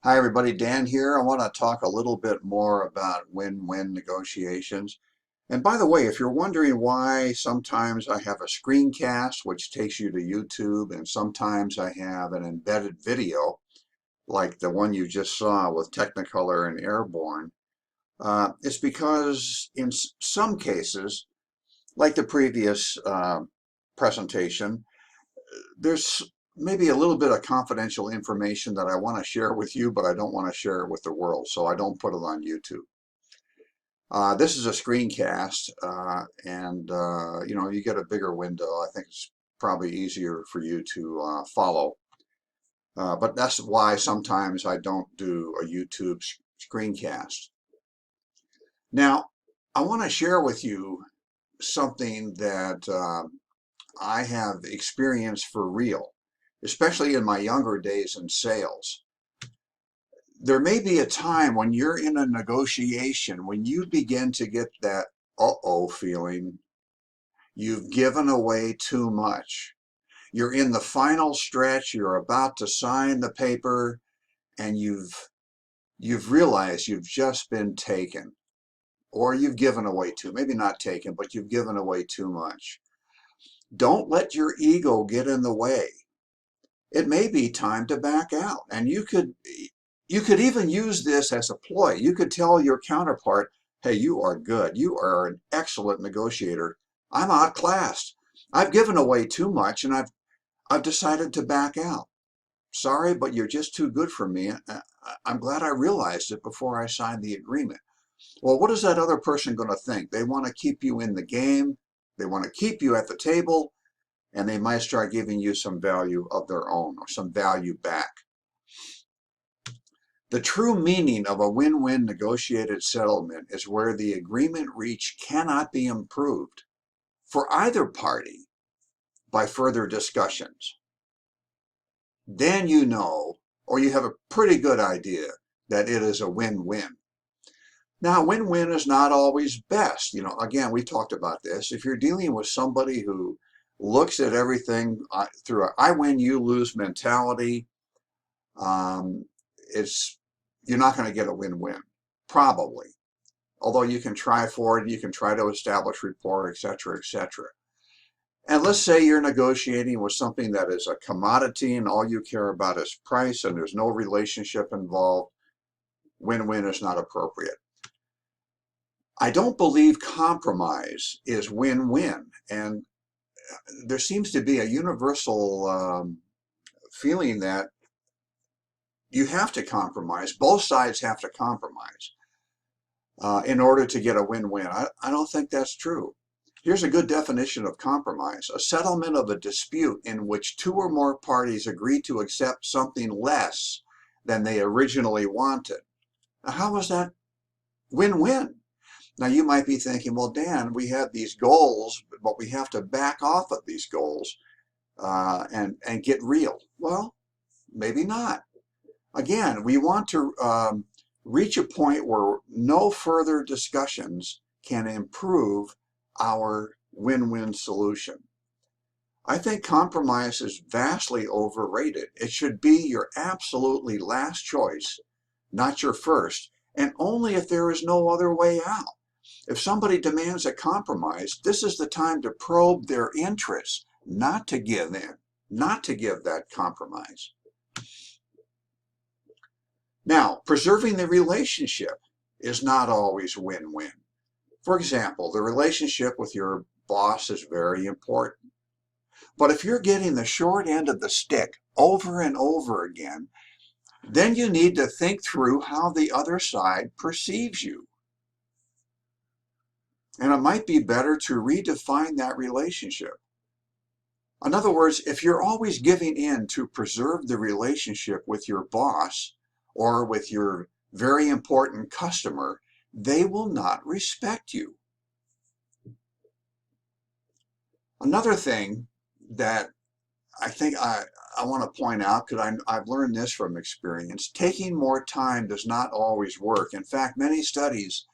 Hi everybody, Dan here. I want to talk a little bit more about win-win negotiations. And by the way, if you're wondering why sometimes I have a screencast which takes you to YouTube and sometimes I have an embedded video like the one you just saw with Technicolor and Airborne, it's because in some cases, like the previous presentation, there's maybe a little bit of confidential information that I want to share with you, but I don't want to share it with the world, so I don't put it on YouTube. This is a screencast, and you get a bigger window. I think it's probably easier for you to follow. But that's why sometimes I don't do a YouTube screencast. Now, I want to share with you something that I have experienced for real, especially in my younger days in sales. There may be a time when you're in a negotiation when you begin to get that uh-oh feeling. You've given away too much. You're in the final stretch. You're about to sign the paper, and you've realized you've just been taken, or you've given away too. Maybe not taken, but you've given away too much. Don't let your ego get in the way. It may be time to back out. And you could even use this as a ploy. You could tell your counterpart, hey, you are good. You are an excellent negotiator. I'm outclassed. I've given away too much and I've decided to back out. Sorry, but you're just too good for me. I'm glad I realized it before I signed the agreement. Well, what is that other person going to think? They want to keep you in the game. They want to keep you at the table, and they might start giving you some value of their own or some value back. The true meaning of a win-win negotiated settlement is where the agreement reached cannot be improved for either party by further discussions. Then you know, or you have a pretty good idea, that it is a win-win. Now, win-win is not always best. Again, we talked about this. If you're dealing with somebody who looks at everything through a I win, you lose mentality, um, you're not going to get a win-win, probably. Although you can try for it, you can try to establish rapport, etc., etc. And let's say you're negotiating with something that is a commodity and all you care about is price and there's no relationship involved. Win-win is not appropriate. I don't believe compromise is win-win. And there seems to be a universal feeling that you have to compromise. Both sides have to compromise in order to get a win-win. I don't think that's true. Here's a good definition of compromise: a settlement of a dispute in which two or more parties agree to accept something less than they originally wanted. Now, how is that win-win? Now, you might be thinking, well, Dan, we have these goals, but we have to back off of these goals and get real. Well, maybe not. Again, we want to reach a point where no further discussions can improve our win-win solution. I think compromise is vastly overrated. It should be your absolutely last choice, not your first, and only if there is no other way out. If somebody demands a compromise, this is the time to probe their interests, not to give in, not to give that compromise. Now, preserving the relationship is not always win-win. For example, the relationship with your boss is very important. But if you're getting the short end of the stick over and over again, then you need to think through how the other side perceives you. And it might be better to redefine that relationship. In other words, if you're always giving in to preserve the relationship with your boss or with your very important customer, they will not respect you. Another thing that I think I want to point out, because I've learned this from experience, taking more time does not always work. In fact, many studies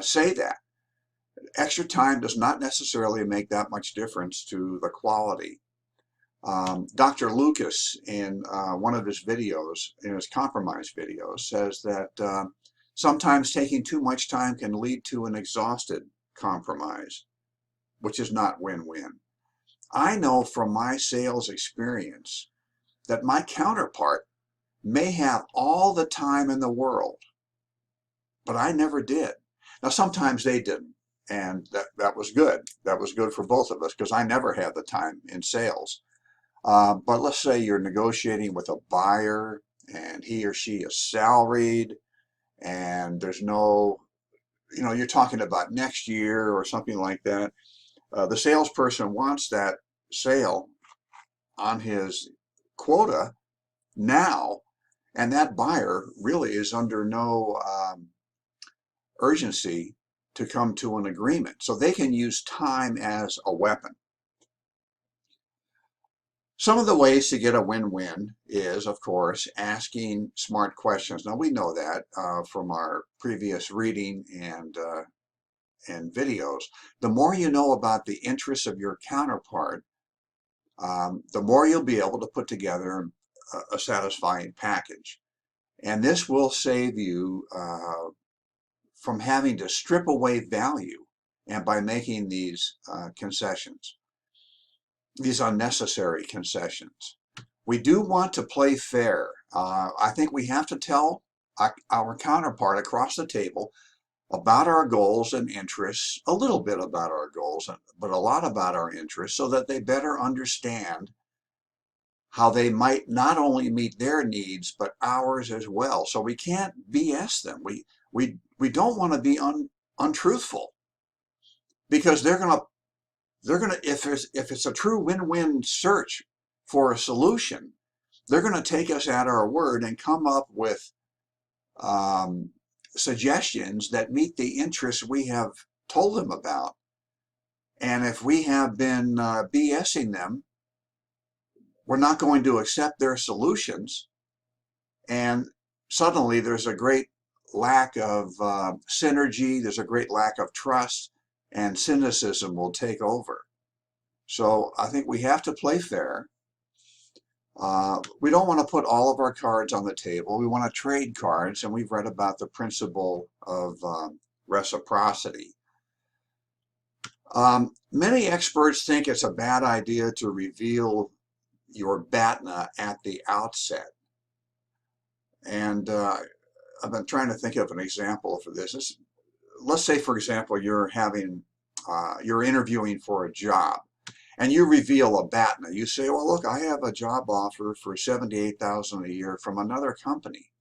say that. Extra time does not necessarily make that much difference to the quality. Dr. Lucas, in one of his videos, in his compromise videos, says that sometimes taking too much time can lead to an exhausted compromise, which is not win-win. I know from my sales experience that my counterpart may have all the time in the world, but I never did. Now, sometimes they didn't, and that was good. That was good for both of us because I never had the time in sales. But let's say you're negotiating with a buyer and he or she is salaried and there's no, you're talking about next year or something like that. The salesperson wants that sale on his quota now, and that buyer really is under no urgency to come to an agreement. So they can use time as a weapon. Some of the ways to get a win-win is, of course, asking smart questions. Now, we know that from our previous reading and videos. The more you know about the interests of your counterpart, the more you'll be able to put together a satisfying package. And this will save you from having to strip away value and by making these concessions, these unnecessary concessions. We do want to play fair. I think we have to tell our counterpart across the table about our goals and interests, a little bit about our goals, but a lot about our interests, so that they better understand how they might not only meet their needs, but ours as well. So we can't BS them. We don't want to be untruthful, because they're gonna if it's a true win-win search for a solution, they're gonna take us at our word and come up with suggestions that meet the interests we have told them about. And if we have been BSing them, we're not going to accept their solutions. And suddenly there's a great lack of synergy, there's a great lack of trust, and cynicism will take over. So I think we have to play fair. We don't want to put all of our cards on the table. We want to trade cards, and we've read about the principle of reciprocity. Many experts think it's a bad idea to reveal your BATNA at the outset. And I've been trying to think of an example for this. Let's say, for example, you're interviewing for a job, and you reveal a BATNA. You say, well, look, I have a job offer for $78,000 a year from another company.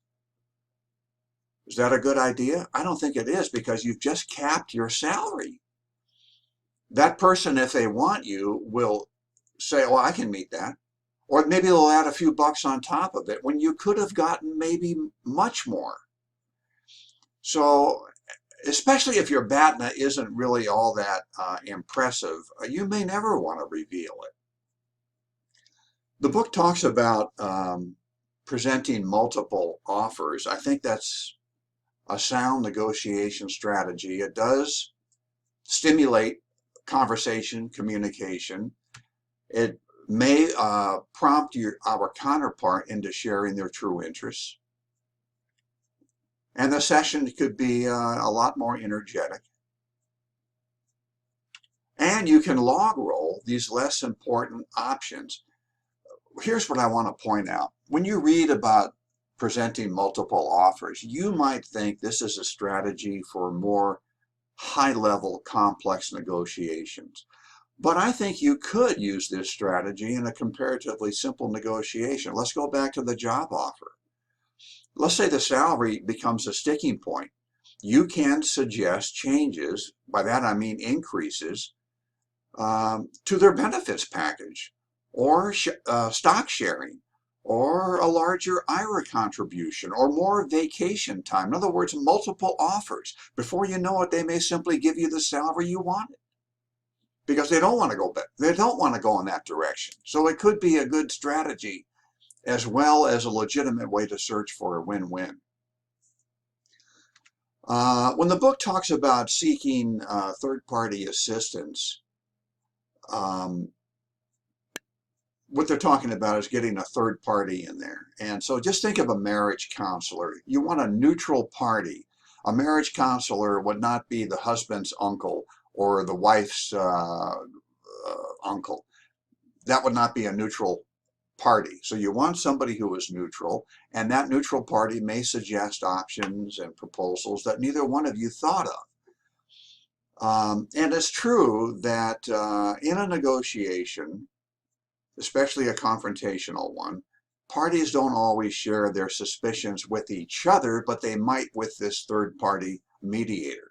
Is that a good idea? I don't think it is, because you've just capped your salary. That person, if they want you, will say, oh, I can meet that. Or maybe they'll add a few bucks on top of it when you could have gotten maybe much more. So, especially if your BATNA isn't really all that impressive, you may never want to reveal it. The book talks about presenting multiple offers. I think that's a sound negotiation strategy. It does stimulate conversation, communication. It may prompt our counterpart into sharing their true interests. And the session could be a lot more energetic. And you can log roll these less important options. Here's what I want to point out. When you read about presenting multiple offers, you might think this is a strategy for more high-level, complex negotiations. But I think you could use this strategy in a comparatively simple negotiation. Let's go back to the job offer. Let's say the salary becomes a sticking point. You can suggest changes, by that I mean increases, to their benefits package, or stock sharing, or a larger IRA contribution, or more vacation time. In other words, multiple offers. Before you know it, they may simply give you the salary you wanted, because they don't want to go back. They don't want to go in that direction. So it could be a good strategy, as well as a legitimate way to search for a win-win. When the book talks about seeking third-party assistance, what they're talking about is getting a third party in there. And so just think of a marriage counselor. You want a neutral party. A marriage counselor would not be the husband's uncle or the wife's uncle. That would not be a neutral party. So you want somebody who is neutral, and that neutral party may suggest options and proposals that neither one of you thought of. And it's true that in a negotiation, especially a confrontational one, parties don't always share their suspicions with each other, but they might with this third party mediator.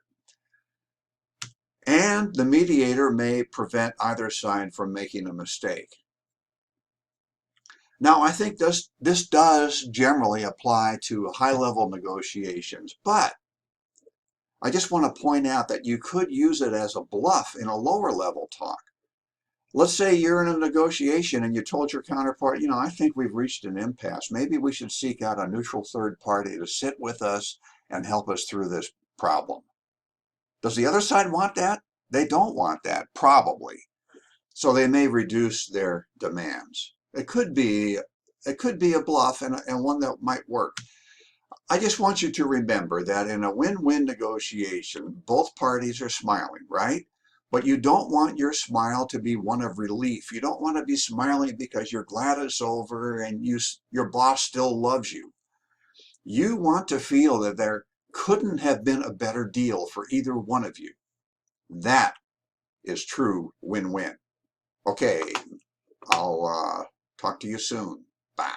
And the mediator may prevent either side from making a mistake. Now, I think this does generally apply to high-level negotiations, but I just want to point out that you could use it as a bluff in a lower-level talk. Let's say you're in a negotiation and you told your counterpart, you know, I think we've reached an impasse. Maybe we should seek out a neutral third party to sit with us and help us through this problem. Does the other side want that? They don't want that, probably. So they may reduce their demands. It could be a bluff and one that might work. I just want you to remember that in a win-win negotiation, both parties are smiling, right? But you don't want your smile to be one of relief. You don't want to be smiling because you're glad it's over and your boss still loves you. You want to feel that there couldn't have been a better deal for either one of you. That is true win-win. Okay, I'll talk to you soon. Bye.